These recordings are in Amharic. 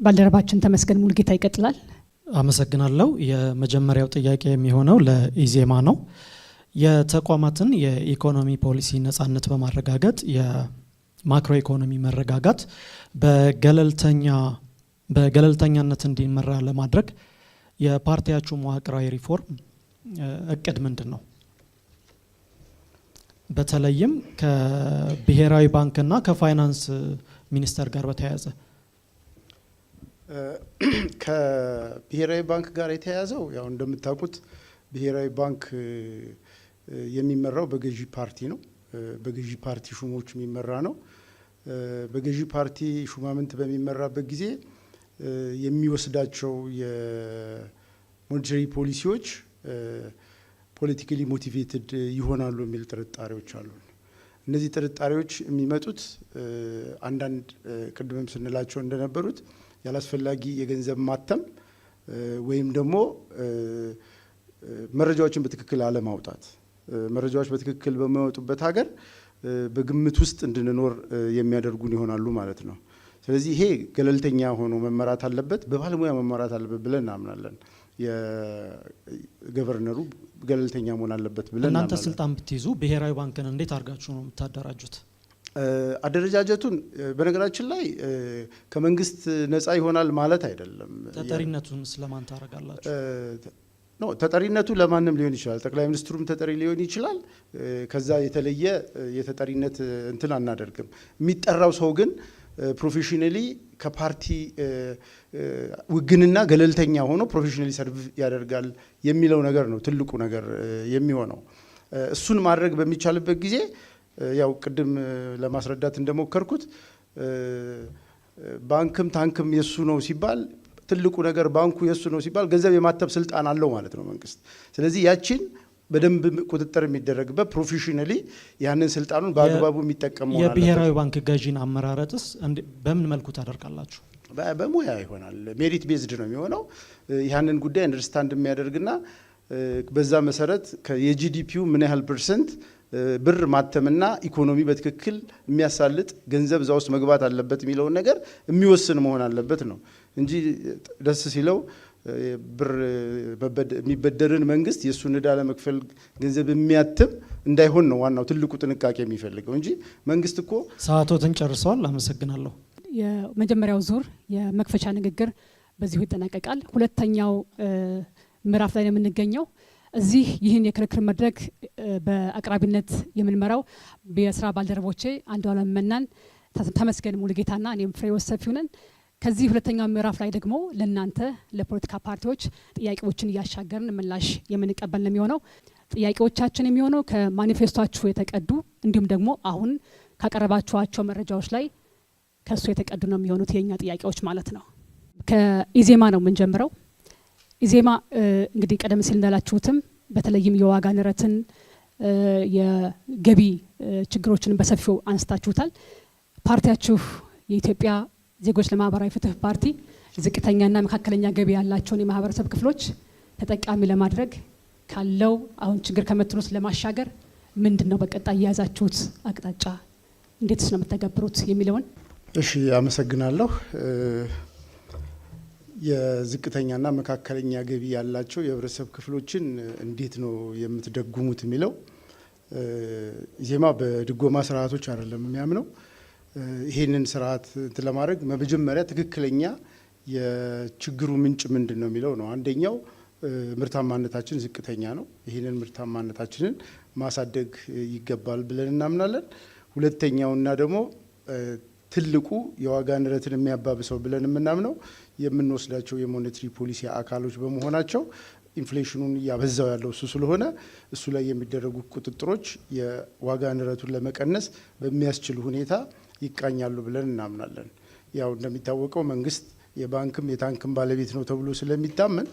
ባልደረባችን ተመስገን ሙልጌታ ይቀጥላል። አመሰግናለሁ። የመጀመሪያው ጥያቄ የሚሆነው ለኢዜማ ነው። የተቋማትን የኢኮኖሚ ፖሊሲ ነጻነት በማረጋገጥ የማክሮ ኢኮኖሚ መረጋጋት በገለልተኛነት እንዲመራ ለማድረግ የፓርቲያችሁ መዋቅራዊ ሪፎርም እቅድ ምንድነው? በተለይም ከብሔራዊ ባንክና ከፋይናንስ ሚኒስቴር ጋር በተያያዘ። ከብሔራዊ ባንክ ጋር የተያያዘው ያው እንደምታውቁት ብሔራዊ ባንክ የሚመራው በገዢ ፓርቲ ነው። በገዢ ፓርቲ ሹሞች የሚመራ ነው። በገዢ ፓርቲ ሹማምንት በሚመራበት ጊዜ የሚወስዳቸው የሞኔታሪ ፖሊሲዎች ፖለቲካሊ ሞቲቬትድ ይሆናሉ የሚል ጥርጣሬዎች አሉ። እነዚህ ጥርጣሬዎች የሚመጡት አንዳንድ ቅድምም ስንላቸው እንደነበሩት ያላስፈላጊ የገንዘብ ማተም ወይም ደግሞ መረጃዎችን በትክክል አለማውጣት፣ መረጃዎች በትክክል በማይወጡበት ሀገር በግምት ውስጥ እንድንኖር የሚያደርጉን ይሆናሉ ማለት ነው። ስለዚህ ይሄ ገለልተኛ ሆኖ መመራት አለበት፣ በባለሙያ መመራት አለበት ብለን እናምናለን። የገቨርነሩ ገለልተኛ መሆን አለበት ብለን እናምናለን። እናንተ ስልጣን ብትይዙ ብሔራዊ ባንክን እንዴት አድርጋችሁ ነው የምታደራጁት? አደረጃጀቱን በነገራችን ላይ ከመንግስት ነፃ ይሆናል ማለት አይደለም። ተጠሪነቱን ስለማን ታደርጋላችሁ? ተጠሪነቱ ለማንም ሊሆን ይችላል። ጠቅላይ ሚኒስትሩም ተጠሪ ሊሆን ይችላል። ከዛ የተለየ የተጠሪነት እንትን አናደርግም። የሚጠራው ሰው ግን ፕሮፌሽናሊ ከፓርቲ ውግንና ገለልተኛ ሆኖ ፕሮፌሽናሊ ሰርቭ ያደርጋል የሚለው ነገር ነው ትልቁ ነገር የሚሆነው። እሱን ማድረግ በሚቻልበት ጊዜ ያው ቅድም ለማስረዳት እንደሞከርኩት ባንክም ታንክም የሱ ነው ሲባል ትልቁ ነገር ባንኩ የሱ ነው ሲባል ገንዘብ የማተብ ስልጣን አለው ማለት ነው መንግስት። ስለዚህ ያችን በደንብ ቁጥጥር የሚደረግበት ፕሮፌሽናሊ ያንን ስልጣኑን በአግባቡ የሚጠቀም ማለት ነው። የብሔራዊ ባንክ ገዢን አመራረጥስ በምን መልኩ ታደርጋላችሁ? በሙያ ይሆናል። ሜሪት ቤዝድ ነው የሚሆነው። ያንን ጉዳይ አንደርስታንድ የሚያደርግና በዛ መሰረት የጂዲፒው ምን ያህል ፐርሰንት ብር ማተምና ኢኮኖሚ በትክክል የሚያሳልጥ ገንዘብ እዛ ውስጥ መግባት አለበት የሚለውን ነገር የሚወስን መሆን አለበት ነው እንጂ ደስ ሲለው ብር የሚበደርን መንግስት የእሱን ዕዳ ለመክፈል ገንዘብ የሚያትም እንዳይሆን ነው ዋናው ትልቁ ጥንቃቄ የሚፈልገው እንጂ መንግስት እኮ። ሰዓቶትን ጨርሰዋል። አመሰግናለሁ። የመጀመሪያው ዙር የመክፈቻ ንግግር በዚሁ ይጠናቀቃል። ሁለተኛው ምዕራፍ ላይ ነው የምንገኘው። እዚህ ይህን የክርክር መድረክ በአቅራቢነት የምንመራው የስራ ባልደረቦቼ አንዱዓለም መናን፣ ተመስገን ሙልጌታና እኔም ፍሬህይወት ሰፊው ነን። ከዚህ ሁለተኛው ምዕራፍ ላይ ደግሞ ለእናንተ ለፖለቲካ ፓርቲዎች ጥያቄዎችን እያሻገርን ምላሽ የምንቀበል ነው የሚሆነው። ጥያቄዎቻችን የሚሆነው ከማኒፌስቶአችሁ የተቀዱ እንዲሁም ደግሞ አሁን ካቀረባችኋቸው መረጃዎች ላይ ከሱ የተቀዱ ነው የሚሆኑት የኛ ጥያቄዎች ማለት ነው። ከኢዜማ ነው የምንጀምረው። ኢዜማ እንግዲህ ቀደም ሲል እንዳላችሁትም በተለይም የዋጋ ንረትን የገቢ ችግሮችን በሰፊው አንስታችሁታል። ፓርቲያችሁ የኢትዮጵያ ዜጎች ለማህበራዊ ፍትህ ፓርቲ ዝቅተኛና መካከለኛ ገቢ ያላቸውን የማህበረሰብ ክፍሎች ተጠቃሚ ለማድረግ ካለው አሁን ችግር ከመትኑት ለማሻገር ምንድነው በቀጣይ የያዛችሁት አቅጣጫ? እንዴትስ ነው የምትተገብሩት የሚለውን። እሺ፣ አመሰግናለሁ። የዝቅተኛና መካከለኛ ገቢ ያላቸው የህብረተሰብ ክፍሎችን እንዴት ነው የምትደጉሙት የሚለው ኢዜማ በድጎማ ስርዓቶች አይደለም የሚያምነው። ይሄንን ስርዓት ለማድረግ መጀመሪያ ትክክለኛ የችግሩ ምንጭ ምንድን ነው የሚለው ነው። አንደኛው ምርታማነታችን ዝቅተኛ ነው። ይህንን ምርታማነታችንን ማሳደግ ይገባል ብለን እናምናለን። ሁለተኛውና ደግሞ ትልቁ የዋጋ ንረትን የሚያባብሰው ብለን የምናምነው የምንወስዳቸው የሞኔታሪ ፖሊሲ አካሎች በመሆናቸው ኢንፍሌሽኑን እያበዛው ያለው እሱ ስለሆነ እሱ ላይ የሚደረጉ ቁጥጥሮች የዋጋ ንረቱን ለመቀነስ በሚያስችል ሁኔታ ይቃኛሉ ብለን እናምናለን። ያው እንደሚታወቀው መንግስት የባንክም የታንክም ባለቤት ነው ተብሎ ስለሚታመን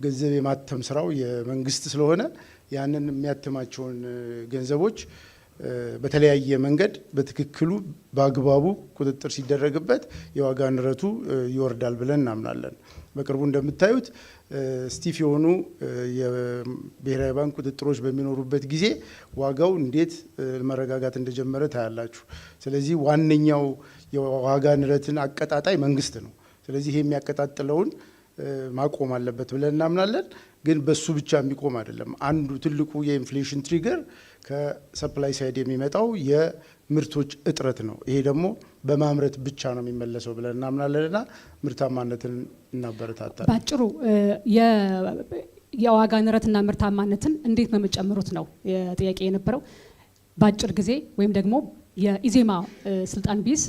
ገንዘብ የማተም ስራው የመንግስት ስለሆነ ያንን የሚያትማቸውን ገንዘቦች በተለያየ መንገድ በትክክሉ በአግባቡ ቁጥጥር ሲደረግበት የዋጋ ንረቱ ይወርዳል ብለን እናምናለን። በቅርቡ እንደምታዩት ስቲፍ የሆኑ የብሔራዊ ባንክ ቁጥጥሮች በሚኖሩበት ጊዜ ዋጋው እንዴት መረጋጋት እንደጀመረ ታያላችሁ። ስለዚህ ዋነኛው የዋጋ ንረትን አቀጣጣይ መንግስት ነው። ስለዚህ ይሄ የሚያቀጣጥለውን ማቆም አለበት ብለን እናምናለን። ግን በሱ ብቻ የሚቆም አይደለም። አንዱ ትልቁ የኢንፍሌሽን ትሪገር ከሰፕላይ ሳይድ የሚመጣው የምርቶች እጥረት ነው። ይሄ ደግሞ በማምረት ብቻ ነው የሚመለሰው ብለን እናምናለንና ምርታማነትን እናበረታታለን። ባጭሩ የዋጋ ንረትና ምርታማነትን እንዴት ነው የምትጨምሩት ነው ጥያቄ የነበረው። በአጭር ጊዜ ወይም ደግሞ የኢዜማ ስልጣን ቢይዝ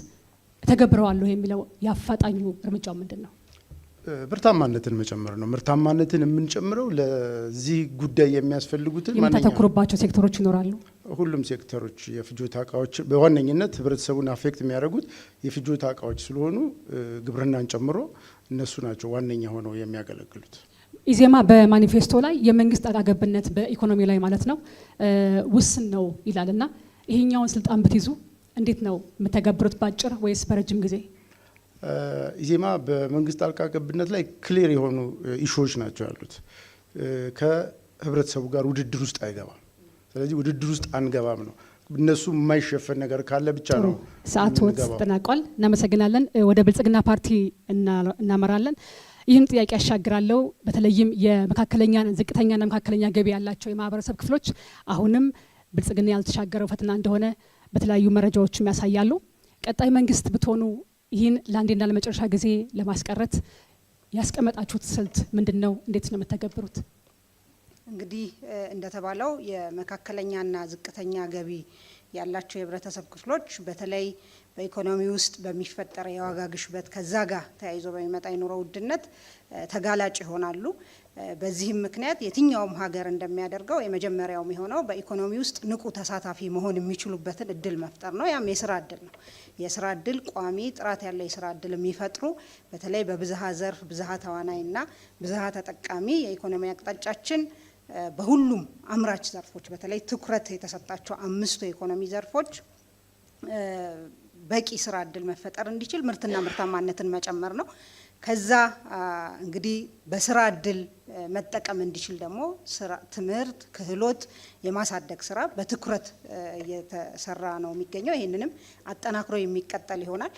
ተገብረዋለሁ የሚለው ያፋጣኙ እርምጃው ምንድን ነው? ምርታማነትን መጨመር ነው። ምርታማነትን የምንጨምረው ለዚህ ጉዳይ የሚያስፈልጉትን የምታተኩሩባቸው ሴክተሮች ይኖራሉ። ሁሉም ሴክተሮች የፍጆታ እቃዎች በዋነኝነት ህብረተሰቡን አፌክት የሚያደርጉት የፍጆታ እቃዎች ስለሆኑ ግብርናን ጨምሮ እነሱ ናቸው ዋነኛ ሆነው የሚያገለግሉት። ኢዜማ በማኒፌስቶ ላይ የመንግስት ጣልቃ ገብነት በኢኮኖሚ ላይ ማለት ነው ውስን ነው ይላልና ይሄኛውን ስልጣን ብትይዙ እንዴት ነው የምተገብሩት? ባጭር ወይስ በረጅም ጊዜ? ኢዜማ በመንግስት ጣልቃ ገብነት ላይ ክሊር የሆኑ ኢሹዎች ናቸው ያሉት። ከህብረተሰቡ ጋር ውድድር ውስጥ አይገባም። ስለዚህ ውድድር ውስጥ አንገባም ነው። እነሱ የማይሸፈን ነገር ካለ ብቻ ነው። ሰዓትዎት ተጠናቋል። እናመሰግናለን። ወደ ብልጽግና ፓርቲ እናመራለን። ይህን ጥያቄ ያሻግራለሁ። በተለይም የመካከለኛ ዝቅተኛና መካከለኛ ገቢ ያላቸው የማህበረሰብ ክፍሎች አሁንም ብልጽግና ያልተሻገረው ፈተና እንደሆነ በተለያዩ መረጃዎችም ያሳያሉ። ቀጣይ መንግስት ብትሆኑ ይህን ለአንዴና ለመጨረሻ ጊዜ ለማስቀረት ያስቀመጣችሁት ስልት ምንድን ነው? እንዴት ነው የምተገብሩት? እንግዲህ እንደተባለው የመካከለኛና ዝቅተኛ ገቢ ያላቸው የህብረተሰብ ክፍሎች በተለይ በኢኮኖሚ ውስጥ በሚፈጠር የዋጋ ግሽበት ከዛ ጋር ተያይዞ በሚመጣ የኑሮ ውድነት ተጋላጭ ይሆናሉ። በዚህም ምክንያት የትኛውም ሀገር እንደሚያደርገው የመጀመሪያው የሚሆነው በኢኮኖሚ ውስጥ ንቁ ተሳታፊ መሆን የሚችሉበትን እድል መፍጠር ነው። ያም የስራ እድል ነው። የስራ እድል ቋሚ ጥራት ያለው የስራ እድል የሚፈጥሩ በተለይ በብዝሃ ዘርፍ ብዝሃ ተዋናይና ብዝሃ ተጠቃሚ የኢኮኖሚ አቅጣጫችን በሁሉም አምራች ዘርፎች በተለይ ትኩረት የተሰጣቸው 5ቱ የኢኮኖሚ ዘርፎች በቂ ስራ እድል መፈጠር እንዲችል ምርትና ምርታማነትን መጨመር ነው። ከዛ እንግዲህ በስራ እድል መጠቀም እንዲችል ደግሞ ትምህርት፣ ክህሎት የማሳደግ ስራ በትኩረት እየተሰራ ነው የሚገኘው። ይህንንም አጠናክሮ የሚቀጠል ይሆናል።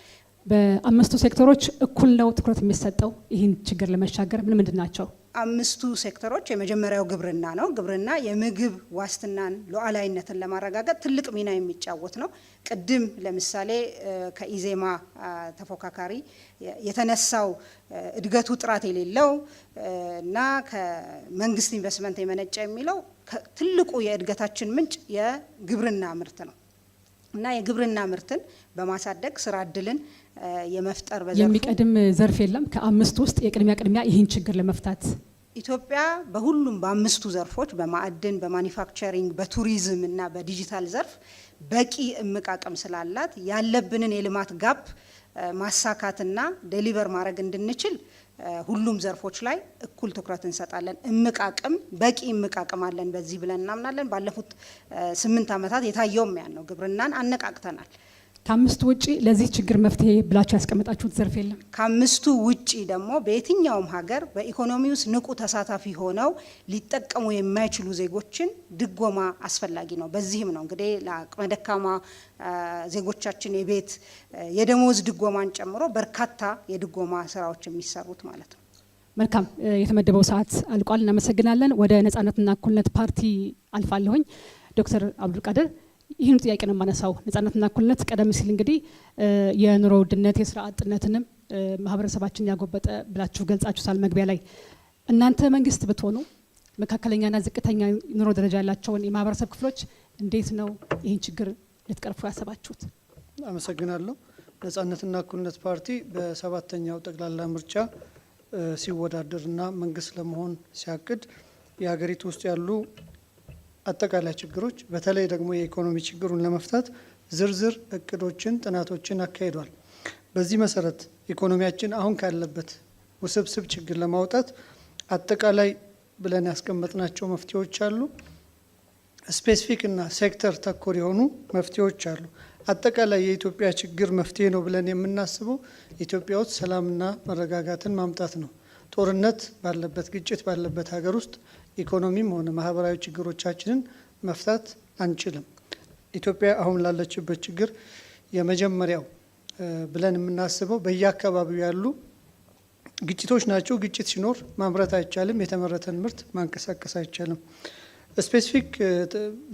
በ5ቱ ሴክተሮች እኩል ነው ትኩረት የሚሰጠው? ይህን ችግር ለመሻገር ምንድን ናቸው? 5ቱ ሴክተሮች የመጀመሪያው ግብርና ነው። ግብርና የምግብ ዋስትናን ሉዓላዊነትን ለማረጋገጥ ትልቅ ሚና የሚጫወት ነው። ቅድም ለምሳሌ ከኢዜማ ተፎካካሪ የተነሳው እድገቱ ጥራት የሌለው እና ከመንግስት ኢንቨስትመንት የመነጨ የሚለው ትልቁ የእድገታችን ምንጭ የግብርና ምርት ነው እና የግብርና ምርትን በማሳደግ ስራ እድልን የመፍጠር በዘርፉ የሚቀድም ዘርፍ የለም። ከ5ቱ ውስጥ የቅድሚያ ይህን ችግር ለመፍታት ኢትዮጵያ በሁሉም በ5ቱ ዘርፎች በማዕድን፣ በማኒፋክቸሪንግ፣ በቱሪዝም እና በዲጂታል ዘርፍ በቂ እምቅ አቅም ስላላት ያለብንን የልማት ጋፕ ማሳካትና ዴሊቨር ማድረግ እንድንችል ሁሉም ዘርፎች ላይ እኩል ትኩረት እንሰጣለን። እምቅ አቅም በቂ እምቅ አቅም አለን በዚህ ብለን እናምናለን። ባለፉት 8 ዓመታት የታየውም ያን ነው። ግብርናን አነቃቅተናል። ከ5ቱ ውጪ ለዚህ ችግር መፍትሄ ብላችሁ ያስቀመጣችሁት ዘርፍ የለም? ከ5ቱ ውጪ ደግሞ በየትኛውም ሀገር በኢኮኖሚ ውስጥ ንቁ ተሳታፊ ሆነው ሊጠቀሙ የማይችሉ ዜጎችን ድጎማ አስፈላጊ ነው። በዚህም ነው እንግዲህ ለአቅመ ደካማ ዜጎቻችን የቤት የደሞዝ ድጎማን ጨምሮ በርካታ የድጎማ ስራዎች የሚሰሩት ማለት ነው። መልካም፣ የተመደበው ሰዓት አልቋል። እናመሰግናለን። ወደ ነጻነትና እኩልነት ፓርቲ አልፋለሁኝ። ዶክተር አብዱልቃድር ይህን ጥያቄ ነው የማነሳው። ነጻነትና እኩልነት ቀደም ሲል እንግዲህ የኑሮ ውድነት የስራ አጥነትንም ማህበረሰባችን ያጎበጠ ብላችሁ ገልጻችሁታል መግቢያ ላይ። እናንተ መንግስት ብትሆኑ መካከለኛና ዝቅተኛ ኑሮ ደረጃ ያላቸውን የማህበረሰብ ክፍሎች እንዴት ነው ይህን ችግር ልትቀርፉ ያሰባችሁት? አመሰግናለሁ። ነጻነትና እኩልነት ፓርቲ በ7ኛው ጠቅላላ ምርጫ ሲወዳደርና መንግስት ለመሆን ሲያቅድ የሀገሪቱ ውስጥ ያሉ አጠቃላይ ችግሮች በተለይ ደግሞ የኢኮኖሚ ችግሩን ለመፍታት ዝርዝር እቅዶችን፣ ጥናቶችን አካሂዷል። በዚህ መሰረት ኢኮኖሚያችን አሁን ካለበት ውስብስብ ችግር ለማውጣት አጠቃላይ ብለን ያስቀመጥናቸው መፍትሄዎች አሉ። ስፔሲፊክ እና ሴክተር ተኮር የሆኑ መፍትሄዎች አሉ። አጠቃላይ የኢትዮጵያ ችግር መፍትሄ ነው ብለን የምናስበው ኢትዮጵያ ውስጥ ሰላምና መረጋጋትን ማምጣት ነው። ጦርነት ባለበት፣ ግጭት ባለበት ሀገር ውስጥ ኢኮኖሚም ሆነ ማህበራዊ ችግሮቻችንን መፍታት አንችልም። ኢትዮጵያ አሁን ላለችበት ችግር የመጀመሪያው ብለን የምናስበው በየአካባቢው ያሉ ግጭቶች ናቸው። ግጭት ሲኖር ማምረት አይቻልም፣ የተመረተን ምርት ማንቀሳቀስ አይቻልም። ስፔሲፊክ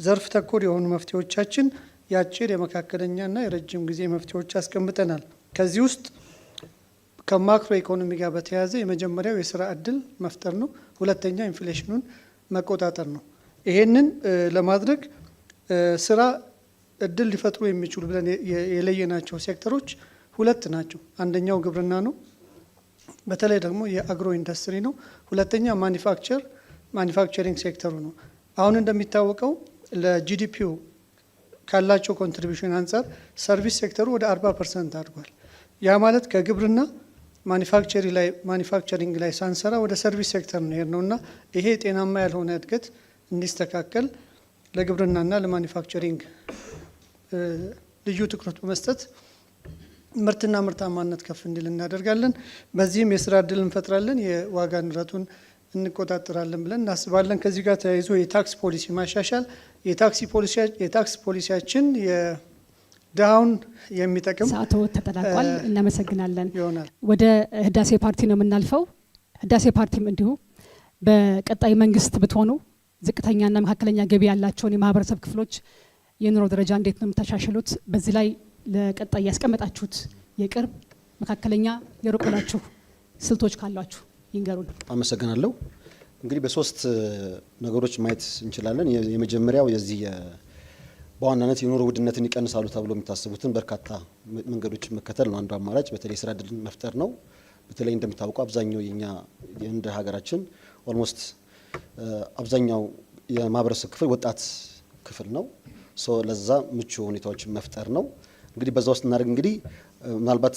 ዘርፍ ተኮር የሆኑ መፍትሄዎቻችን የአጭር የመካከለኛና የረጅም ጊዜ መፍትሄዎች አስቀምጠናል። ከዚህ ውስጥ ከማክሮ ኢኮኖሚ ጋር በተያያዘ የመጀመሪያው የስራ እድል መፍጠር ነው። ሁለተኛ ኢንፍሌሽኑን መቆጣጠር ነው። ይሄንን ለማድረግ ስራ እድል ሊፈጥሩ የሚችሉ ብለን የለየናቸው ሴክተሮች ሁለት ናቸው። አንደኛው ግብርና ነው፣ በተለይ ደግሞ የአግሮ ኢንዱስትሪ ነው። ሁለተኛ ማኒፋክቸሪንግ ሴክተሩ ነው። አሁን እንደሚታወቀው ለጂዲፒው ካላቸው ኮንትሪቢሽን አንጻር ሰርቪስ ሴክተሩ ወደ 40% አድጓል። ያ ማለት ከግብርና ማኒፋክቸሪንግ ላይ ሳንሰራ ወደ ሰርቪስ ሴክተር ነው ሄድ ነውና ይሄ ጤናማ ያልሆነ እድገት እንዲስተካከል ለግብርናና ለማኒፋክቸሪንግ ልዩ ትኩረት በመስጠት ምርትና ምርታማነት ከፍ እንዲል እናደርጋለን። በዚህም የስራ እድል እንፈጥራለን፣ የዋጋ ንረቱን እንቆጣጠራለን ብለን እናስባለን። ከዚህ ጋር ተያይዞ የታክስ ፖሊሲ ማሻሻል የታክስ ፖሊሲያችን የድሃውን የሚጠቅም ሰዓቱ ተጠናቋል። እናመሰግናለን ይሆናል። ወደ ህዳሴ ፓርቲ ነው የምናልፈው። ህዳሴ ፓርቲም እንዲሁ በቀጣይ መንግስት ብትሆኑ ዝቅተኛና መካከለኛ ገቢ ያላቸውን የማህበረሰብ ክፍሎች የኑሮ ደረጃ እንዴት ነው የምታሻሽሉት? በዚህ ላይ ለቀጣይ ያስቀመጣችሁት የቅርብ መካከለኛ የሩቅ ብላችሁ ስልቶች ካሏችሁ ይንገሩን። አመሰግናለሁ። እንግዲህ በሶስት ነገሮች ማየት እንችላለን። የመጀመሪያው የዚህ በዋናነት የኑሮ ውድነትን ይቀንሳሉ ተብሎ የሚታሰቡትን በርካታ መንገዶችን መከተል ነው። አንዱ አማራጭ በተለይ ስራ እድል መፍጠር ነው። በተለይ እንደሚታወቀው አብዛኛው የኛ እንደ ሀገራችን ኦልሞስት አብዛኛው የማህበረሰብ ክፍል ወጣት ክፍል ነው። ለዛ ምቹ ሁኔታዎችን መፍጠር ነው። እንግዲህ በዛ ውስጥ እናደርግ እንግዲህ ምናልባት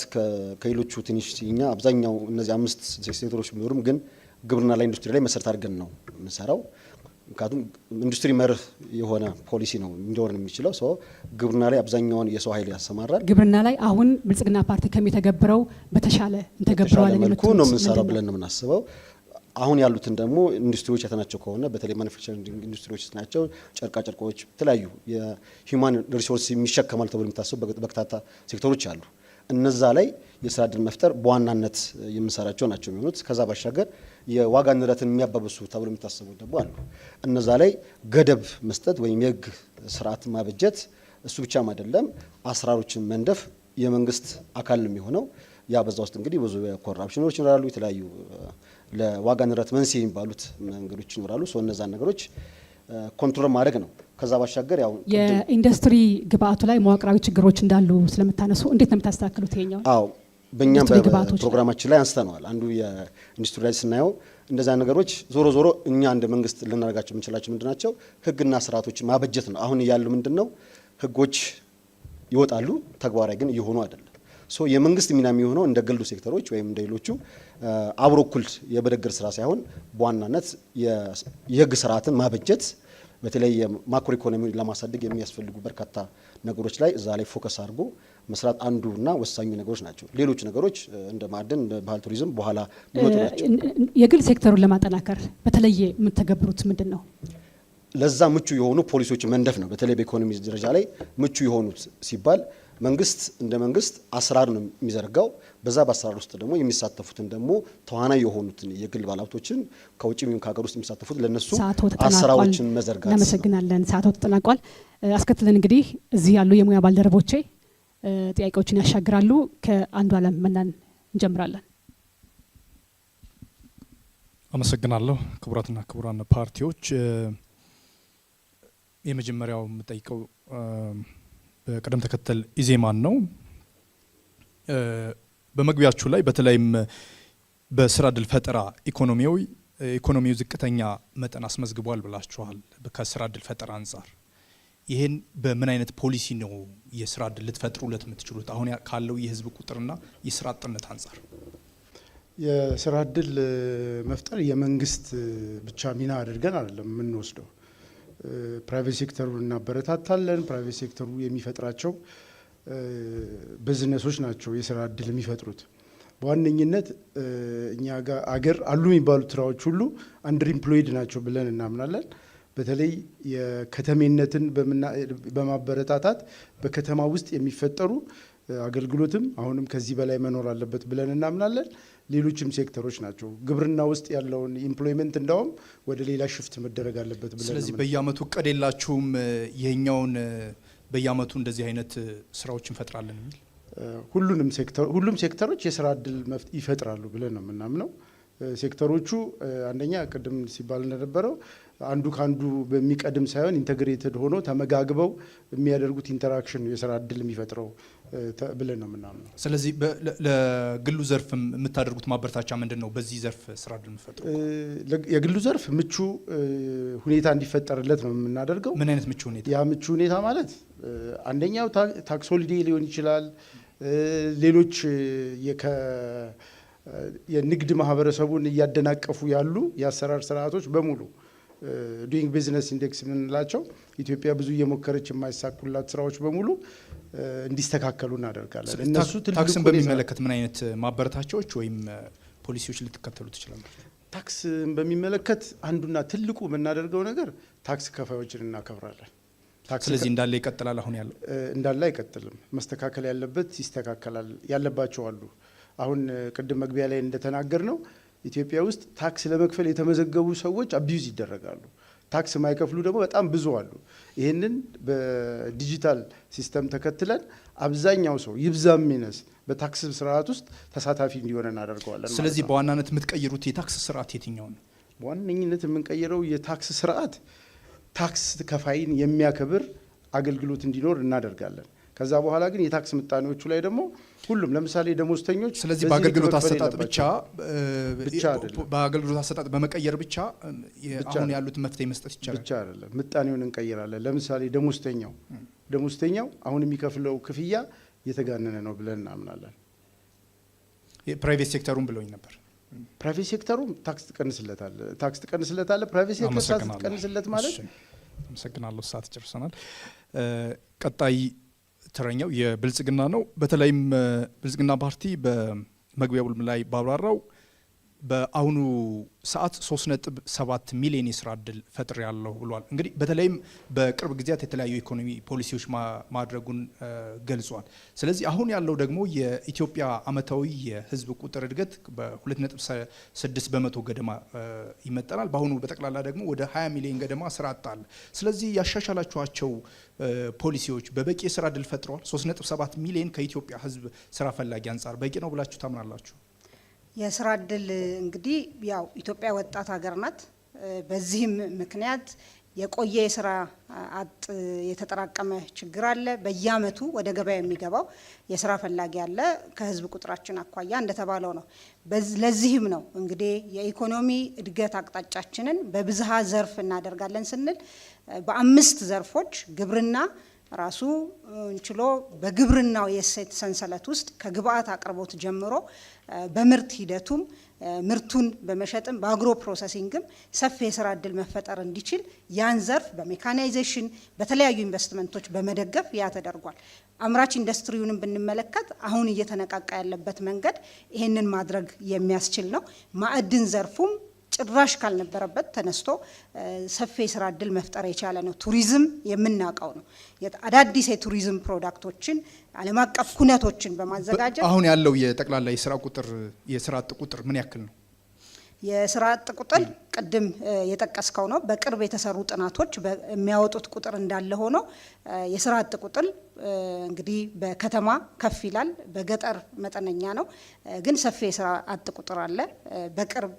ከሌሎቹ ትንሽ እኛ አብዛኛው እነዚህ 5 ሴክተሮች ቢኖሩም ግን ግብርና ላይ ኢንዱስትሪ ላይ መሰረት አድርገን ነው የምንሰራው። ምክንያቱም ኢንዱስትሪ መርህ የሆነ ፖሊሲ ነው እንዲሆን የሚችለው። ግብርና ላይ አብዛኛውን የሰው ኃይል ያሰማራል። ግብርና ላይ አሁን ብልጽግና ፓርቲ ከሚተገብረው በተሻለ እንተገብረዋለን መልኩ ነው የምንሰራው ብለን ነው የምናስበው። አሁን ያሉትን ደግሞ ኢንዱስትሪዎች ያተናቸው ከሆነ በተለይ ማኑፋክቸሪንግ ኢንዱስትሪዎች ናቸው። ጨርቃ ጨርቆች፣ የተለያዩ የሂውማን ሪሶርስ የሚሸከማል ተብሎ የሚታሰቡ በርካታ ሴክተሮች አሉ። እነዛ ላይ የስራ እድል መፍጠር በዋናነት የምንሰራቸው ናቸው የሚሆኑት። ከዛ ባሻገር የዋጋ ንረትን የሚያባብሱ ተብሎ የሚታሰቡ ደግሞ አሉ። እነዛ ላይ ገደብ መስጠት ወይም የህግ ስርዓት ማበጀት፣ እሱ ብቻም አይደለም አሰራሮችን መንደፍ የመንግስት አካል ነው የሚሆነው። ያ በዛ ውስጥ እንግዲህ ብዙ ኮራፕሽኖች ይኖራሉ፣ የተለያዩ ለዋጋ ንረት መንስኤ የሚባሉት መንገዶች ይኖራሉ። እነዛን ነገሮች ኮንትሮል ማድረግ ነው። ከዛ ባሻገር ያው የኢንዱስትሪ ግብአቱ ላይ መዋቅራዊ ችግሮች እንዳሉ ስለምታነሱ እንዴት ነው የምታስተካክሉት? ይሄኛው አዎ በእኛም በፕሮግራማችን ላይ አንስተነዋል። አንዱ የኢንዱስትሪ ላይ ስናየው እንደዛ ነገሮች ዞሮ እኛ እንደ መንግስት ልናደርጋቸው የምንችላቸው ምንድናቸው? ህግና ስርዓቶች ማበጀት ነው። አሁን እያሉ ምንድነው ህጎች ይወጣሉ፣ ተግባራዊ ግን እየሆኑ አይደለም። የመንግስት ሚና የሚሆነው እንደ ግሉ ሴክተሮች ወይም እንደ ሌሎቹ አብሮ እኩል የበደግር ስራ ሳይሆን በዋናነት የህግ ስርዓትን ማበጀት፣ በተለይ የማክሮ ኢኮኖሚ ለማሳደግ የሚያስፈልጉ በርካታ ነገሮች ላይ እዛ ላይ ፎከስ አድርጎ መስራት አንዱና ወሳኙ ነገሮች ናቸው። ሌሎች ነገሮች እንደ ማዕድን፣ እንደ ባህል ቱሪዝም በኋላ ሊመጡ ናቸው። የግል ሴክተሩን ለማጠናከር በተለየ የምትተገብሩት ምንድን ነው? ለዛ ምቹ የሆኑ ፖሊሲዎች መንደፍ ነው። በተለይ በኢኮኖሚ ደረጃ ላይ ምቹ የሆኑት ሲባል መንግስት እንደ መንግስት አሰራር ነው የሚዘረጋው። በዛ በአሰራር ውስጥ ደግሞ የሚሳተፉትን ደግሞ ተዋናይ የሆኑትን የግል ባለሀብቶችን ከውጭም ከሀገር ውስጥ የሚሳተፉት ለነሱ አሰራሮችን መዘርጋት። እናመሰግናለን። ሰዓቱ ተጠናቋል። አስከትለን እንግዲህ እዚህ ያሉ የሙያ ባልደረቦቼ ጥያቄዎችን ያሻግራሉ። ከአንዱ አለም መናን እንጀምራለን። አመሰግናለሁ። ክቡራትና ክቡራን ፓርቲዎች፣ የመጀመሪያው የምጠይቀው በቅደም ተከተል ኢዜማን ነው። በመግቢያችሁ ላይ በተለይም በስራ እድል ፈጠራ ኢኮኖሚው ዝቅተኛ መጠን አስመዝግቧል ብላችኋል። ከስራ እድል ፈጠራ አንጻር ይህን በምን አይነት ፖሊሲ ነው የስራ እድል ልትፈጥሩለት የምትችሉት አሁን ካለው የህዝብ ቁጥርና የስራ አጥነት አንጻር? የስራ እድል መፍጠር የመንግስት ብቻ ሚና አድርገን አይደለም የምንወስደው። ፕራይቬት ሴክተሩን እናበረታታለን። ፕራይቬት ሴክተሩ የሚፈጥራቸው ቢዝነሶች ናቸው የስራ እድል የሚፈጥሩት። በዋነኝነት እኛ ጋር አገር አሉ የሚባሉት ስራዎች ሁሉ አንደር ኢምፕሎይድ ናቸው ብለን እናምናለን። በተለይ የከተሜነትን በማበረታታት በከተማ ውስጥ የሚፈጠሩ አገልግሎትም አሁንም ከዚህ በላይ መኖር አለበት ብለን እናምናለን። ሌሎችም ሴክተሮች ናቸው። ግብርና ውስጥ ያለውን ኢምፕሎይመንት እንዳውም ወደ ሌላ ሽፍት መደረግ አለበት ብለን። ስለዚህ በየአመቱ እቅድ የላችሁም ይሄኛውን በየአመቱ እንደዚህ አይነት ስራዎች እንፈጥራለን የሚል? ሁሉም ሴክተሮች የስራ እድል ይፈጥራሉ ብለን ነው የምናምነው። ሴክተሮቹ አንደኛ ቅድም ሲባል እንደነበረው አንዱ ካንዱ በሚቀድም ሳይሆን ኢንተግሬትድ ሆኖ ተመጋግበው የሚያደርጉት ኢንተራክሽን የስራ እድል የሚፈጥረው ብለን ነው የምናምነው። ስለዚህ ለግሉ ዘርፍ የምታደርጉት ማበረታቻ ምንድን ነው? በዚህ ዘርፍ ስራ እድል የምትፈጥሩ? የግሉ ዘርፍ ምቹ ሁኔታ እንዲፈጠርለት ነው የምናደርገው። ምን አይነት ምቹ ሁኔታ? ያ ምቹ ሁኔታ ማለት አንደኛው ታክስ ሆሊዴይ ሊሆን ይችላል። ሌሎች የንግድ ማህበረሰቡን እያደናቀፉ ያሉ የአሰራር ስርዓቶች በሙሉ ዱይንግ ቢዝነስ ኢንዴክስ የምንላቸው ኢትዮጵያ ብዙ እየሞከረች የማይሳኩላት ስራዎች በሙሉ እንዲስተካከሉ እናደርጋለን። እነሱ ታክስን በሚመለከት ምን አይነት ማበረታቻዎች ወይም ፖሊሲዎች ልትከተሉ ትችላላችሁ? ታክስን በሚመለከት አንዱና ትልቁ የምናደርገው ነገር ታክስ ከፋዮችን እናከብራለን። ስለዚህ እንዳለ ይቀጥላል። አሁን ያለው እንዳለ አይቀጥልም። መስተካከል ያለበት ይስተካከላል። ያለባቸው አሉ። አሁን ቅድም መግቢያ ላይ እንደተናገር ነው ኢትዮጵያ ውስጥ ታክስ ለመክፈል የተመዘገቡ ሰዎች አቢዩዝ ይደረጋሉ። ታክስ የማይከፍሉ ደግሞ በጣም ብዙ አሉ። ይህንን በዲጂታል ሲስተም ተከትለን አብዛኛው ሰው ይብዛም ይነስ በታክስ ስርዓት ውስጥ ተሳታፊ እንዲሆን እናደርገዋለን። ስለዚህ በዋናነት የምትቀይሩት የታክስ ስርዓት የትኛው ነው? በዋነኝነት የምንቀይረው የታክስ ስርዓት ታክስ ከፋይን የሚያከብር አገልግሎት እንዲኖር እናደርጋለን። ከዛ በኋላ ግን የታክስ ምጣኔዎቹ ላይ ደግሞ ሁሉም ለምሳሌ ደሞዝተኞች ስለዚህ በአገልግሎት አሰጣጥ ብቻ በአገልግሎት አሰጣጥ በመቀየር ብቻ አሁን ያሉት መፍትሄ መስጠት ይቻላል ብቻ አይደለም፣ ምጣኔውን እንቀይራለን። ለምሳሌ ደሞዝተኛው አሁን የሚከፍለው ክፍያ የተጋነነ ነው ብለን እናምናለን። ፕራይቬት ሴክተሩን ብለውኝ ነበር። ፕራይቬት ሴክተሩ ታክስ ትቀንስለታለህ። ፕራይቬት ሴክተር ታክስ ትቀንስለት ማለት አመሰግናለሁ። ሰዓት ጨርሰናል። ቀጣይ ተረኛው የብልጽግና ነው። በተለይም ብልጽግና ፓርቲ በመግቢያው ላይ ባብራራው በአሁኑ ሰዓት 3.7 ሚሊዮን የስራ እድል ፈጥር ያለው ብሏል። እንግዲህ በተለይም በቅርብ ጊዜያት የተለያዩ ኢኮኖሚ ፖሊሲዎች ማድረጉን ገልጿል። ስለዚህ አሁን ያለው ደግሞ የኢትዮጵያ አመታዊ የህዝብ ቁጥር እድገት በ2.6 በመቶ ገደማ ይመጠናል። በአሁኑ በጠቅላላ ደግሞ ወደ 20 ሚሊዮን ገደማ ስራ አጣል። ስለዚህ ያሻሻላችኋቸው ፖሊሲዎች በበቂ የስራ እድል ፈጥረዋል? 3.7 ሚሊዮን ከኢትዮጵያ ህዝብ ስራ ፈላጊ አንጻር በቂ ነው ብላችሁ ታምናላችሁ? የስራ እድል እንግዲህ ያው ኢትዮጵያ ወጣት ሀገር ናት። በዚህም ምክንያት የቆየ የስራ አጥ የተጠራቀመ ችግር አለ። በየአመቱ ወደ ገበያ የሚገባው የስራ ፈላጊ አለ። ከህዝብ ቁጥራችን አኳያ እንደተባለው ነው። ለዚህም ነው እንግዲህ የኢኮኖሚ እድገት አቅጣጫችንን በብዝሃ ዘርፍ እናደርጋለን ስንል በአምስት ዘርፎች ግብርና ራሱ እንችሎ በግብርናው የእሴት ሰንሰለት ውስጥ ከግብአት አቅርቦት ጀምሮ በምርት ሂደቱም ምርቱን በመሸጥም በአግሮ ፕሮሰሲንግም ሰፊ የስራ እድል መፈጠር እንዲችል ያን ዘርፍ በሜካናይዜሽን በተለያዩ ኢንቨስትመንቶች በመደገፍ ያ ተደርጓል። አምራች ኢንዱስትሪውንም ብንመለከት አሁን እየተነቃቃ ያለበት መንገድ ይህንን ማድረግ የሚያስችል ነው። ማዕድን ዘርፉም ጭራሽ ካልነበረበት ተነስቶ ሰፊ የስራ እድል መፍጠር የቻለ ነው። ቱሪዝም የምናውቀው ነው። አዳዲስ የቱሪዝም ፕሮዳክቶችን ዓለም አቀፍ ኩነቶችን በማዘጋጀት አሁን ያለው የጠቅላላ የስራ አጥ ቁጥር ምን ያክል ነው? የስራ አጥ ቁጥር ቅድም የጠቀስከው ነው። በቅርብ የተሰሩ ጥናቶች የሚያወጡት ቁጥር እንዳለ ሆኖ የስራ አጥ ቁጥር እንግዲህ በከተማ ከፍ ይላል፣ በገጠር መጠነኛ ነው። ግን ሰፊ የስራ አጥ ቁጥር አለ። በቅርብ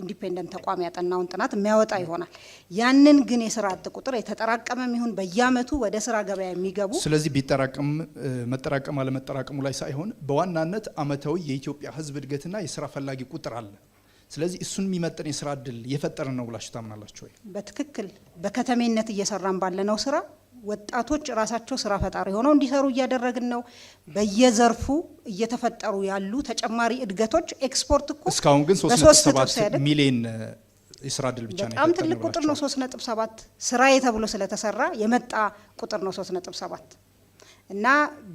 ኢንዲፔንደንት ተቋም ያጠናውን ጥናት የሚያወጣ ይሆናል። ያንን ግን የስራ አጥ ቁጥር የተጠራቀመም ይሁን በየአመቱ ወደ ስራ ገበያ የሚገቡ ስለዚህ ቢጠራቀም መጠራቀም አለመጠራቀሙ ላይ ሳይሆን በዋናነት አመታዊ የኢትዮጵያ ህዝብ እድገትና የስራ ፈላጊ ቁጥር አለ። ስለዚህ እሱን የሚመጥን የስራ እድል እየፈጠረ ነው ብላችሁ ታምናላችሁ ወይ? በትክክል በከተሜነት እየሰራን ባለነው ስራ ወጣቶች ራሳቸው ስራ ፈጣሪ ሆነው እንዲሰሩ እያደረግን ነው። በየዘርፉ እየተፈጠሩ ያሉ ተጨማሪ እድገቶች ኤክስፖርት እኮ እስካሁን ግን 3.7 ሚሊዮን የስራ እድል ብቻ ነው። በጣም ትልቅ ቁጥር ነው። 3.7 ስራዬ ተብሎ ስለተሰራ የመጣ ቁጥር ነው 3.7 እና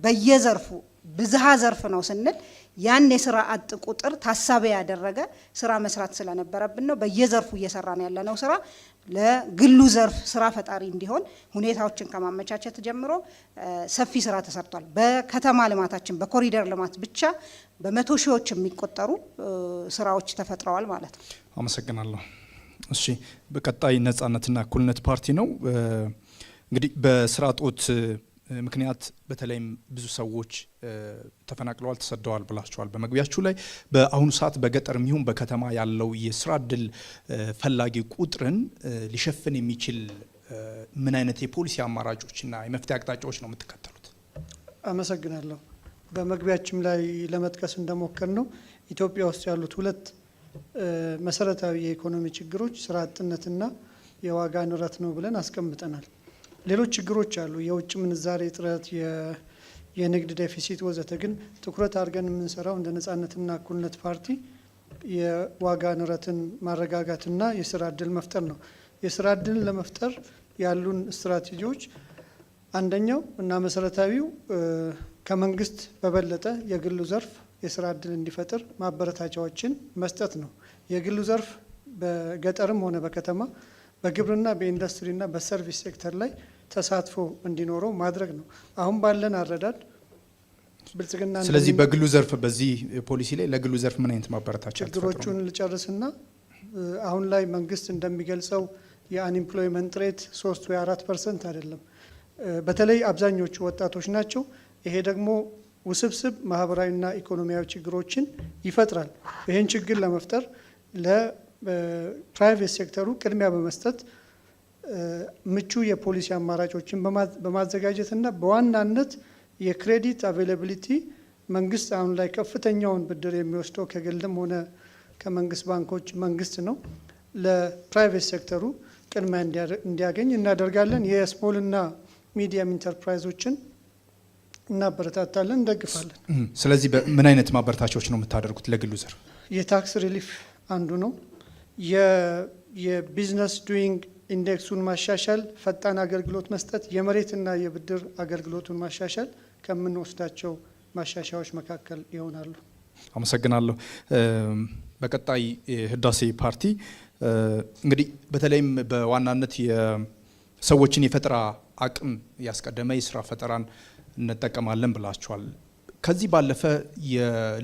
በየዘርፉ ብዝሃ ዘርፍ ነው ስንል ያን የስራ አጥ ቁጥር ታሳቢ ያደረገ ስራ መስራት ስለነበረብን ነው። በየዘርፉ እየሰራን ያለነው ስራ ለግሉ ዘርፍ ስራ ፈጣሪ እንዲሆን ሁኔታዎችን ከማመቻቸት ጀምሮ ሰፊ ስራ ተሰርቷል። በከተማ ልማታችን በኮሪደር ልማት ብቻ በመቶ ሺዎች የሚቆጠሩ ስራዎች ተፈጥረዋል ማለት ነው። አመሰግናለሁ። እሺ፣ በቀጣይ ነጻነትና እኩልነት ፓርቲ ነው። እንግዲህ በስራ እጦት ምክንያት በተለይም ብዙ ሰዎች ተፈናቅለዋል፣ ተሰደዋል ብላችኋል በመግቢያችሁ ላይ። በአሁኑ ሰዓት በገጠር የሚሆን በከተማ ያለው የስራ እድል ፈላጊ ቁጥርን ሊሸፍን የሚችል ምን አይነት የፖሊሲ አማራጮችና የመፍትሄ አቅጣጫዎች ነው የምትከተሉት? አመሰግናለሁ። በመግቢያችን ላይ ለመጥቀስ እንደሞከር ነው ኢትዮጵያ ውስጥ ያሉት ሁለት መሰረታዊ የኢኮኖሚ ችግሮች ስራ አጥነትና የዋጋ ንረት ነው ብለን አስቀምጠናል። ሌሎች ችግሮች አሉ፣ የውጭ ምንዛሬ እጥረት፣ የንግድ ዴፊሲት ወዘተ። ግን ትኩረት አድርገን የምንሰራው እንደ ነጻነትና እኩልነት ፓርቲ የዋጋ ንረትን ማረጋጋትና የስራ እድል መፍጠር ነው። የስራ እድልን ለመፍጠር ያሉን ስትራቴጂዎች አንደኛው እና መሰረታዊው ከመንግስት በበለጠ የግሉ ዘርፍ የስራ እድል እንዲፈጥር ማበረታቻዎችን መስጠት ነው። የግሉ ዘርፍ በገጠርም ሆነ በከተማ በግብርና በኢንዱስትሪና በሰርቪስ ሴክተር ላይ ተሳትፎ እንዲኖረው ማድረግ ነው። አሁን ባለን አረዳድ ብልጽግና። ስለዚህ በግሉ ዘርፍ በዚህ ፖሊሲ ላይ ለግሉ ዘርፍ ምን አይነት ማበረታቻ ችግሮቹን ልጨርስና አሁን ላይ መንግስት እንደሚገልጸው የአንኢምፕሎይመንት ሬት 3 ወይ 4% አይደለም። በተለይ አብዛኞቹ ወጣቶች ናቸው። ይሄ ደግሞ ውስብስብ ማህበራዊና ኢኮኖሚያዊ ችግሮችን ይፈጥራል። ይህን ችግር ለመፍጠር ለፕራይቬት ሴክተሩ ቅድሚያ በመስጠት ምቹ የፖሊሲ አማራጮችን በማዘጋጀትና በዋናነት የክሬዲት አቬይላቢሊቲ መንግስት አሁን ላይ ከፍተኛውን ብድር የሚወስደው ከግልም ሆነ ከመንግስት ባንኮች መንግስት ነው። ለፕራይቬት ሴክተሩ ቅድሚያ እንዲያገኝ እናደርጋለን። የስሞልና ሚዲየም ኢንተርፕራይዞችን እናበረታታለን፣ እንደግፋለን። ስለዚህ ምን አይነት ማበረታቻዎች ነው የምታደርጉት ለግሉ ዘርፍ? የታክስ ሪሊፍ አንዱ ነው። የቢዝነስ ዱይንግ ኢንዴክሱን ማሻሻል፣ ፈጣን አገልግሎት መስጠት፣ የመሬትና የብድር አገልግሎቱን ማሻሻል ከምንወስዳቸው ማሻሻያዎች መካከል ይሆናሉ። አመሰግናለሁ። በቀጣይ ህዳሴ ፓርቲ እንግዲህ በተለይም በዋናነት የሰዎችን የፈጠራ አቅም ያስቀደመ የስራ ፈጠራን እንጠቀማለን ብላችኋል። ከዚህ ባለፈ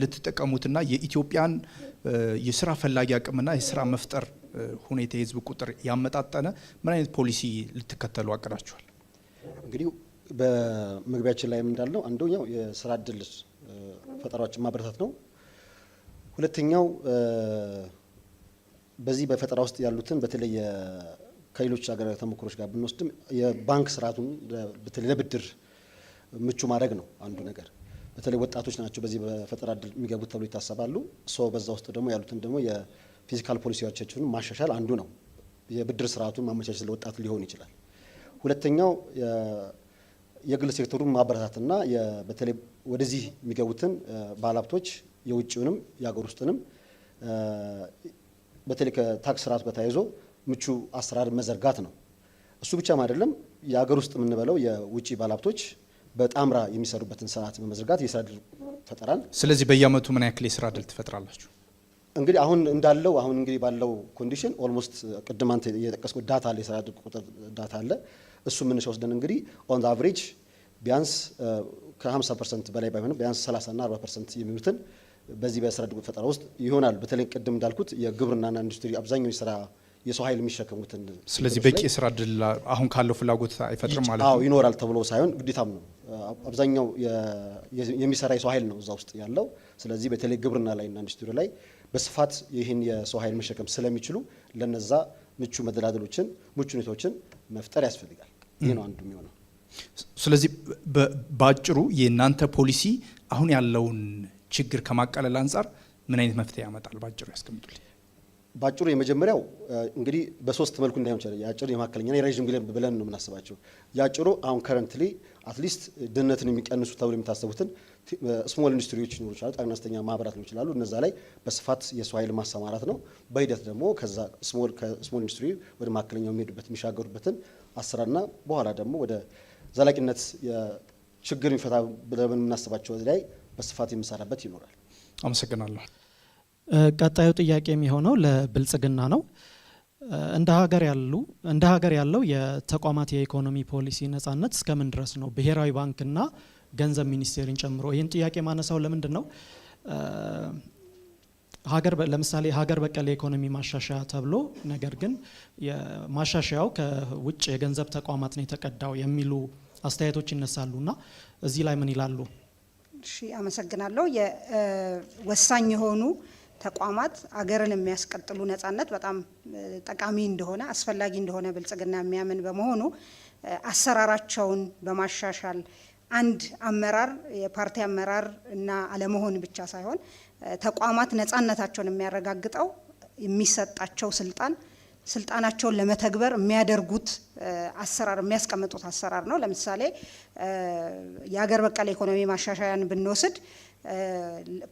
ልትጠቀሙትና የኢትዮጵያን የስራ ፈላጊ አቅምና የስራ መፍጠር ሁኔታ የህዝብ ቁጥር ያመጣጠነ ምን አይነት ፖሊሲ ልትከተሉ አቅዳችኋል? እንግዲህ በመግቢያችን ላይ እንዳልነው አንደኛው የስራ እድል ፈጠራዎችን ማበረታት ነው። ሁለተኛው በዚህ በፈጠራ ውስጥ ያሉትን በተለይ ከሌሎች ሀገራዊ ተሞክሮች ጋር ብንወስድም የባንክ ስርዓቱን በተለይ ለብድር ምቹ ማድረግ ነው አንዱ ነገር። በተለይ ወጣቶች ናቸው በዚህ በፈጠራ እድል የሚገቡት ተብሎ ይታሰባሉ። በዛ ውስጥ ደግሞ ያሉትን ደግሞ የፊዚካል ፖሊሲዎቻቸውን ማሻሻል አንዱ ነው። የብድር ስርዓቱን ማመቻቸት ለወጣት ሊሆን ይችላል። ሁለተኛው የግል ሴክተሩን ማበረታትና በተለይ ወደዚህ የሚገቡትን ባለሀብቶች የውጭውንም የሀገር ውስጥንም በተለይ ከታክስ ስርዓቱ ጋር ተያይዞ ምቹ አሰራር መዘርጋት ነው። እሱ ብቻም አይደለም፣ የሀገር ውስጥ የምንበለው የውጭ ባለሀብቶች በጣምራ የሚሰሩበትን ስርዓት በመዘርጋት የስራ እድል ፈጠራን። ስለዚህ በየአመቱ ምን ያክል የስራ እድል ትፈጥራላችሁ? እንግዲህ አሁን እንግዲህ ባለው ኮንዲሽን ኦልሞስት ቅድም አንተ የጠቀስኩት ዳታ አለ፣ የስራ እድል ቁጥር ዳታ አለ። እሱ ምንሽ ወስደን እንግዲህ ኦን አቨሬጅ ቢያንስ ከ50% በላይ ባይሆንም ቢያንስ 30 እና 40% የሚሉትን በዚህ በስራ እድል ፈጠራ ውስጥ ይሆናል። በተለይ ቅድም እንዳልኩት የግብርናና ኢንዱስትሪ አብዛኛው የሰው ኃይል የሚሸከሙትን። ስለዚህ በቂ የስራ እድል አሁን ካለው ፍላጎት አይፈጥርም ማለት ነው? ይኖራል ተብሎ ሳይሆን ግዴታም ነው። አብዛኛው የሚሰራ የሰው ኃይል ነው እዛ ውስጥ ያለው። ስለዚህ በተለይ ግብርና ላይ እና ኢንዱስትሪ ላይ በስፋት ይህን የሰው ኃይል መሸከም ስለሚችሉ ለነዛ ምቹ መደላደሎችን፣ ምቹ ሁኔታዎችን መፍጠር ያስፈልጋል። ይህ ነው አንዱ የሚሆነው። ስለዚህ በአጭሩ የእናንተ ፖሊሲ አሁን ያለውን ችግር ከማቃለል አንጻር ምን አይነት መፍትሄ ያመጣል? በአጭሩ ያስቀምጡልኝ። ባጭሩ የመጀመሪያው እንግዲህ በሶስት መልኩ እንዳይሆን ይችላል። የአጭር የመካከለኛና የረዥም ብለን ነው የምናስባቸው። የአጭሩ አሁን ከረንትሊ አትሊስት ድህነትን የሚቀንሱ ተብሎ የሚታሰቡትን ስሞል ኢንዱስትሪዎች ሊኖሩ ይችላሉ፣ አነስተኛ ማህበራት ሊኖሩ ይችላሉ። እነዛ ላይ በስፋት የሰው ኃይል ማሰማራት ነው። በሂደት ደግሞ ከዛ ከስሞል ኢንዱስትሪ ወደ መካከለኛው የሚሄዱበት የሚሻገሩበትን አሰራርና በኋላ ደግሞ ወደ ዘላቂነት ችግር የሚፈታ ብለን የምናስባቸው ላይ በስፋት የምንሰራበት ይኖራል። አመሰግናለሁ። ቀጣዩ ጥያቄ የሚሆነው ለብልጽግና ነው። እንደ ሀገር ያለው የተቋማት የኢኮኖሚ ፖሊሲ ነጻነት እስከምን ድረስ ነው? ብሔራዊ ባንክና ገንዘብ ሚኒስቴርን ጨምሮ። ይህን ጥያቄ ማነሳው ለምንድን ነው? ለምሳሌ ሀገር በቀል የኢኮኖሚ ማሻሻያ ተብሎ ነገር ግን ማሻሻያው ከውጭ የገንዘብ ተቋማት ነው የተቀዳው የሚሉ አስተያየቶች ይነሳሉና እዚህ ላይ ምን ይላሉ? እሺ፣ አመሰግናለሁ። ወሳኝ የሆኑ ተቋማት አገርን የሚያስቀጥሉ ነጻነት በጣም ጠቃሚ እንደሆነ አስፈላጊ እንደሆነ ብልጽግና የሚያምን በመሆኑ አሰራራቸውን በማሻሻል አንድ አመራር የፓርቲ አመራር እና አለመሆን ብቻ ሳይሆን ተቋማት ነጻነታቸውን የሚያረጋግጠው የሚሰጣቸው ስልጣናቸውን ለመተግበር የሚያደርጉት አሰራር የሚያስቀምጡት አሰራር ነው። ለምሳሌ የሀገር በቀል ኢኮኖሚ ማሻሻያን ብንወስድ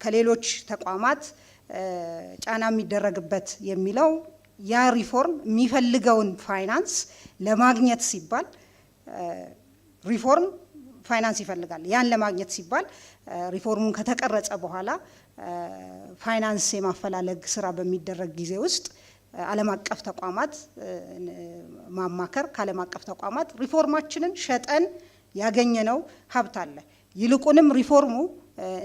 ከሌሎች ተቋማት ጫና የሚደረግበት የሚለው ያ ሪፎርም የሚፈልገውን ፋይናንስ ለማግኘት ሲባል ሪፎርም ፋይናንስ ይፈልጋል። ያን ለማግኘት ሲባል ሪፎርሙን ከተቀረጸ በኋላ ፋይናንስ የማፈላለግ ስራ በሚደረግ ጊዜ ውስጥ ዓለም አቀፍ ተቋማት ማማከር፣ ከዓለም አቀፍ ተቋማት ሪፎርማችንን ሸጠን ያገኘነው ሀብት አለ፣ ይልቁንም ሪፎርሙ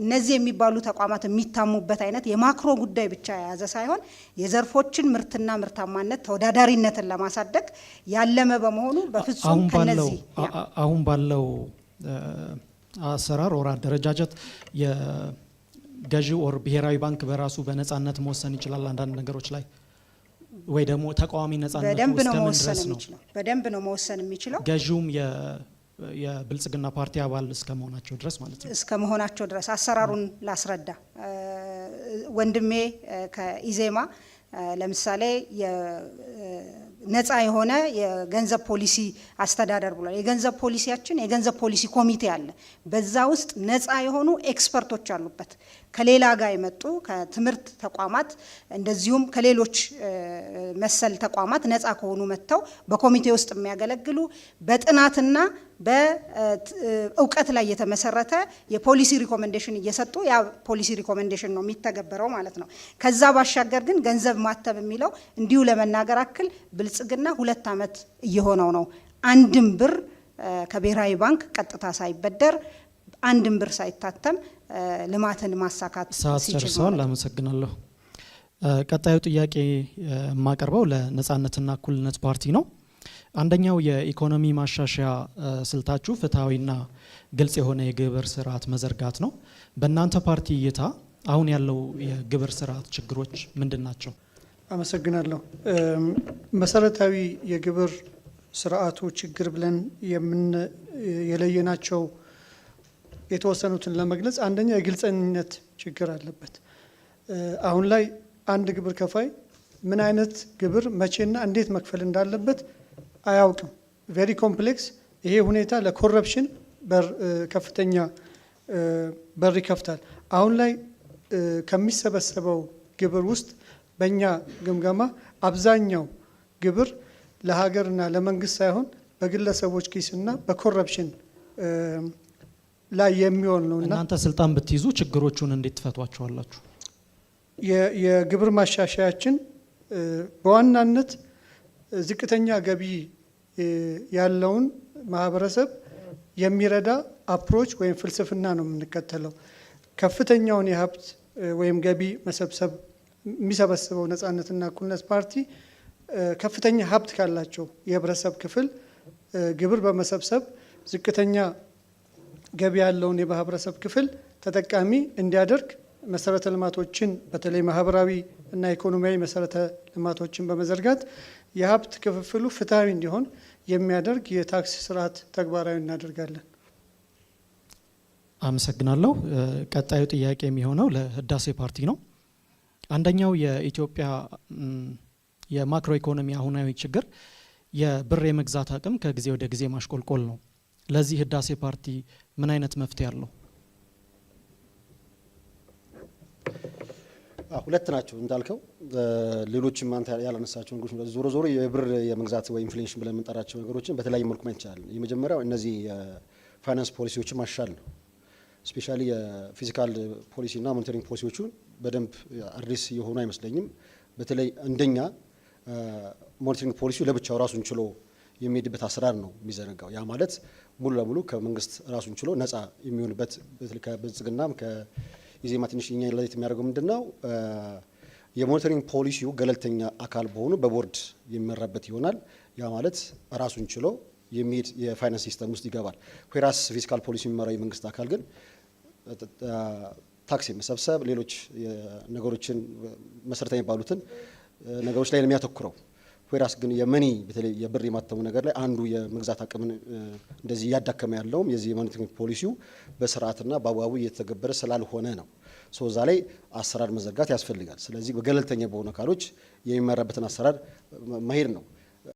እነዚህ የሚባሉ ተቋማት የሚታሙበት አይነት የማክሮ ጉዳይ ብቻ የያዘ ሳይሆን የዘርፎችን ምርትና ምርታማነት ተወዳዳሪነትን ለማሳደግ ያለመ በመሆኑ በፍጹም ከነዚህ አሁን ባለው አሰራር ወር አደረጃጀት የገዢው ወር ብሔራዊ ባንክ በራሱ በነጻነት መወሰን ይችላል አንዳንድ ነገሮች ላይ ወይ ደግሞ ተቃዋሚ ነጻነት በደንብ ነው መወሰን የሚችለው። በደንብ ነው መወሰን የሚችለው ገዢውም የብልጽግና ፓርቲ አባል እስከ መሆናቸው ድረስ ማለት ነው። እስከ መሆናቸው ድረስ አሰራሩን ላስረዳ። ወንድሜ ከኢዜማ ለምሳሌ ነፃ የሆነ የገንዘብ ፖሊሲ አስተዳደር ብሏል። የገንዘብ ፖሊሲያችን የገንዘብ ፖሊሲ ኮሚቴ አለ። በዛ ውስጥ ነፃ የሆኑ ኤክስፐርቶች አሉበት፣ ከሌላ ጋር የመጡ ከትምህርት ተቋማት እንደዚሁም ከሌሎች መሰል ተቋማት ነፃ ከሆኑ መጥተው በኮሚቴ ውስጥ የሚያገለግሉ በጥናትና በእውቀት ላይ የተመሰረተ የፖሊሲ ሪኮሜንዴሽን እየሰጡ ያ ፖሊሲ ሪኮሜንዴሽን ነው የሚተገበረው ማለት ነው። ከዛ ባሻገር ግን ገንዘብ ማተም የሚለው እንዲሁ ለመናገር አክል ብልጽግና 2 ዓመት እየሆነው ነው። አንድም ብር ከብሔራዊ ባንክ ቀጥታ ሳይበደር አንድም ብር ሳይታተም ልማትን ማሳካት ሲችል። አመሰግናለሁ። ቀጣዩ ጥያቄ የማቀርበው ለነጻነትና እኩልነት ፓርቲ ነው። አንደኛው የኢኮኖሚ ማሻሻያ ስልታችሁ ፍትሐዊና ግልጽ የሆነ የግብር ስርዓት መዘርጋት ነው። በእናንተ ፓርቲ እይታ አሁን ያለው የግብር ስርዓት ችግሮች ምንድን ናቸው? አመሰግናለሁ። መሰረታዊ የግብር ስርዓቱ ችግር ብለን የለየናቸው የተወሰኑትን ለመግለጽ፣ አንደኛ የግልጸኝነት ችግር አለበት። አሁን ላይ አንድ ግብር ከፋይ ምን አይነት ግብር መቼና እንዴት መክፈል እንዳለበት አያውቅም። ቬሪ ኮምፕሌክስ። ይሄ ሁኔታ ለኮረፕሽን ከፍተኛ በር ይከፍታል። አሁን ላይ ከሚሰበሰበው ግብር ውስጥ በእኛ ግምገማ አብዛኛው ግብር ለሀገርና ለመንግስት ሳይሆን በግለሰቦች ኪስና በኮረፕሽን ላይ የሚሆን ነው። እናንተ ስልጣን ብትይዙ ችግሮቹን እንዴት ትፈቷቸዋላችሁ? የግብር ማሻሻያችን በዋናነት ዝቅተኛ ገቢ ያለውን ማህበረሰብ የሚረዳ አፕሮች ወይም ፍልስፍና ነው የምንከተለው። ከፍተኛውን የሀብት ወይም ገቢ የሚሰበስበው ነጻነትና እኩልነት ፓርቲ ከፍተኛ ሀብት ካላቸው የህብረተሰብ ክፍል ግብር በመሰብሰብ ዝቅተኛ ገቢ ያለውን የማህበረሰብ ክፍል ተጠቃሚ እንዲያደርግ መሰረተ ልማቶችን በተለይ ማህበራዊ እና ኢኮኖሚያዊ መሰረተ ልማቶችን በመዘርጋት የሀብት ክፍፍሉ ፍትሐዊ እንዲሆን የሚያደርግ የታክስ ስርዓት ተግባራዊ እናደርጋለን። አመሰግናለሁ። ቀጣዩ ጥያቄ የሚሆነው ለህዳሴ ፓርቲ ነው። አንደኛው የኢትዮጵያ የማክሮ ኢኮኖሚ አሁናዊ ችግር የብር የመግዛት አቅም ከጊዜ ወደ ጊዜ ማሽቆልቆል ነው። ለዚህ ህዳሴ ፓርቲ ምን አይነት መፍትሄ አለው? ሁለት ናቸው እንዳልከው፣ ሌሎችም አንተ ያላነሳቸው ነገሮች ዞሮ ዞሮ የብር የመግዛት ወይ ኢንፍሌሽን ብለን የምንጠራቸው ነገሮችን በተለያየ መልኩ ማየት ይቻላል። የመጀመሪያው እነዚህ የፋይናንስ ፖሊሲዎችን ማሻል ነው። ስፔሻሊ የፊዚካል ፖሊሲና ሞኔታሪንግ ፖሊሲዎቹ በደንብ አድሬስ የሆኑ አይመስለኝም። በተለይ እንደኛ ሞኔታሪንግ ፖሊሲው ለብቻው ራሱን ችሎ የሚሄድበት አሰራር ነው የሚዘረጋው። ያ ማለት ሙሉ ለሙሉ ከመንግስት ራሱን ችሎ ነፃ የሚሆንበት ከብልጽግናም ከኢዜማ ትንሽ እኛ ለየት የሚያደርገው ምንድነው የሞኔታሪንግ ፖሊሲው ገለልተኛ አካል በሆኑ በቦርድ የሚመራበት ይሆናል። ያ ማለት ራሱን ችሎ የሚሄድ የፋይናንስ ሲስተም ውስጥ ይገባል። ዌራስ ፊስካል ፖሊሲ የሚመራው የመንግስት አካል ግን ታክስ የመሰብሰብ ሌሎች ነገሮችን መሰረታዊ የሚባሉትን ነገሮች ላይ የሚያተኩረው ዌራስ ግን የመኒ በተለይ የብር የማተሙ ነገር ላይ አንዱ የመግዛት አቅምን እንደዚህ እያዳከመ ያለውም የዚህ የሞኔታሪንግ ፖሊሲው በስርዓትና በአግባቡ እየተገበረ ስላልሆነ ነው። እዛ ላይ አሰራር መዘርጋት ያስፈልጋል። ስለዚህ በገለልተኛ በሆኑ አካሎች የሚመራበትን አሰራር መሄድ ነው